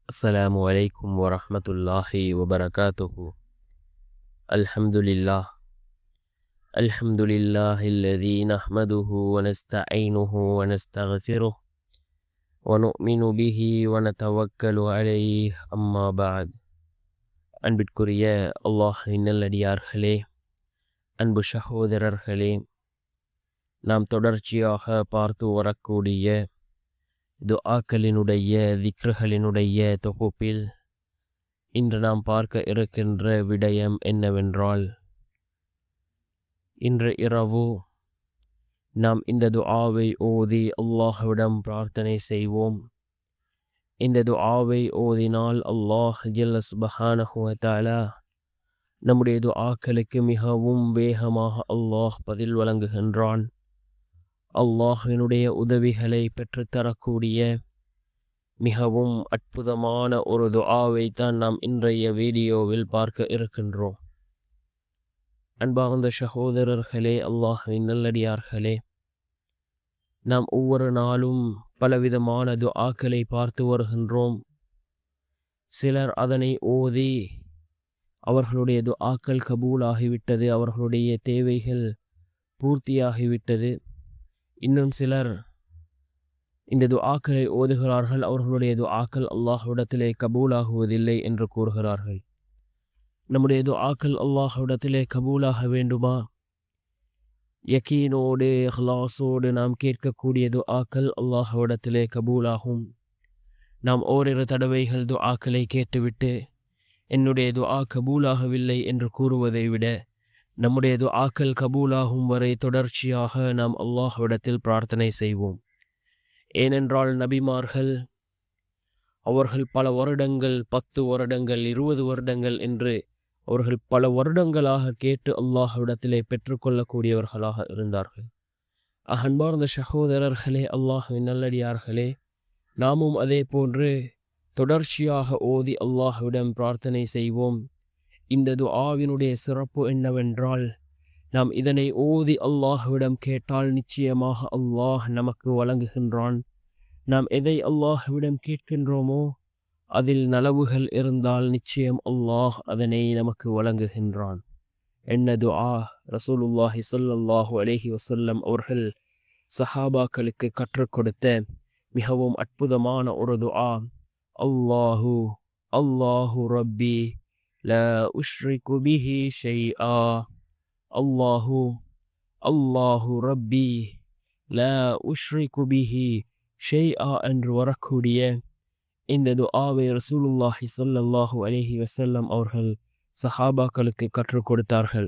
السلام عليكم ورحمة الله وبركاته. الحمد لله الحمد لله الذي نحمده ونستعينه ونستغفره ونؤمن به ونتوكل عليه. أما بعد. அன்பிற்குரிய அல்லாஹ்வின் நல்லடியார்களே, அன்பு சகோதரர்களே, நாம் தொடர்ச்சியாக பார்த்து வரக்கூடிய துஆக்களினுடைய திக்ருகளினுடைய தொகுப்பில் இன்று நாம் பார்க்க இருக்கின்ற விடயம் என்னவென்றால், இன்று இரவு நாம் இந்த துஆவை ஓதி அல்லாஹ்விடம் பிரார்த்தனை செய்வோம். இந்த துஆவை ஓதினால் அல்லாஹ் ஜல்ல சுப்ஹானஹு வ தஆலா நம்முடைய துஆக்களுக்கு மிகவும் வேகமாக அல்லாஹ் பதில் வழங்குகின்றான். அல்லாஹ்வினுடைய உதவிகளை பெற்றுத்தரக்கூடிய மிகவும் அற்புதமான ஒரு துஆவை தான் நாம் இன்றைய வீடியோவில் பார்க்க இருக்கின்றோம். அன்பார்ந்த சகோதரர்களே, அல்லாஹ்வின் நல்லடியார்களே, நாம் ஒவ்வொரு நாளும் பலவிதமான துஆக்களை பார்த்து வருகின்றோம். சிலர் அதனை ஓதி அவர்களுடைய துஆக்கள் கபூலாகிவிட்டது, அவர்களுடைய தேவைகள் பூர்த்தியாகிவிட்டது. இன்னும் சிலர் இந்த துஆக்களை ஓதுகிறார்கள், அவர்களுடைய துஆக்கள் அல்லாஹ்விடத்திலே கபூலாகுவதில்லை என்று கூறுகிறார்கள். நம்முடைய துஆக்கள் அல்லாஹ்விடத்திலே கபூலாக வேண்டுமா? யகீனோடு இஹ்லாஸோடு நாம் கேட்கக்கூடிய துஆக்கள் அல்லாஹ்விடத்திலே கபூலாகும். நாம் ஓரிரு தடவைகள் துஆக்களை கேட்டுவிட்டு என்னுடைய துஆ கபூலாகவில்லை என்று கூறுவதை விட, நம்முடைய துஆக்கள் கபூலாகும் வரை தொடர்ச்சியாக நாம் அல்லாஹ்விடத்தில் பிரார்த்தனை செய்வோம். ஏனென்றால் நபிமார்கள் அவர்கள் பல வருடங்கள், 10 வருடங்கள், 20 வருடங்கள் என்று அவர்கள் பல வருடங்களாக கேட்டு அல்லாஹ்விடத்திலே பெற்றுக்கொள்ளக்கூடியவர்களாக இருந்தார்கள். அன்பார்ந்த சகோதரர்களே, அல்லாஹ்வின் நல்லடியார்களே, நாமும் அதே போன்று தொடர்ச்சியாக ஓதி அல்லாஹ்விடம் பிரார்த்தனை செய்வோம். இந்த துஆவினுடைய சிறப்பு என்னவென்றால், நாம் இதனை ஓதி அல்லாஹ்விடம் கேட்டால் நிச்சயமாக அல்லாஹ் நமக்கு வழங்குகின்றான். நாம் எதை அல்லாஹ்விடம் கேட்கின்றோமோ அதில் நலவுகள் இருந்தால் நிச்சயம் அல்லாஹ் அதனை நமக்கு வழங்குகின்றான். என்ன துஆ? ரசூலுல்லாஹி ஸல்லல்லாஹு அலைஹி வஸல்லம் அவர்கள் சஹாபாக்களுக்கு கற்றுக் கொடுத்த மிகவும் அற்புதமான ஒரு துஆ. அல்லாஹு அல்லாஹு ரப்பி லா உஷ்ரிகு பிஹி ஷைஆ. அல்லாஹு அல்லாஹு ரப்பி லா உஷ்ரிகு பிஹி ஷைஆ என்று வரக்கூடிய இந்த துஆவை ரசூலுல்லாஹி ஸல்லல்லாஹு அலைஹி வஸல்லம் அவர்கள் சஹாபாக்களுக்கு கற்றுக் கொடுத்தார்கள்.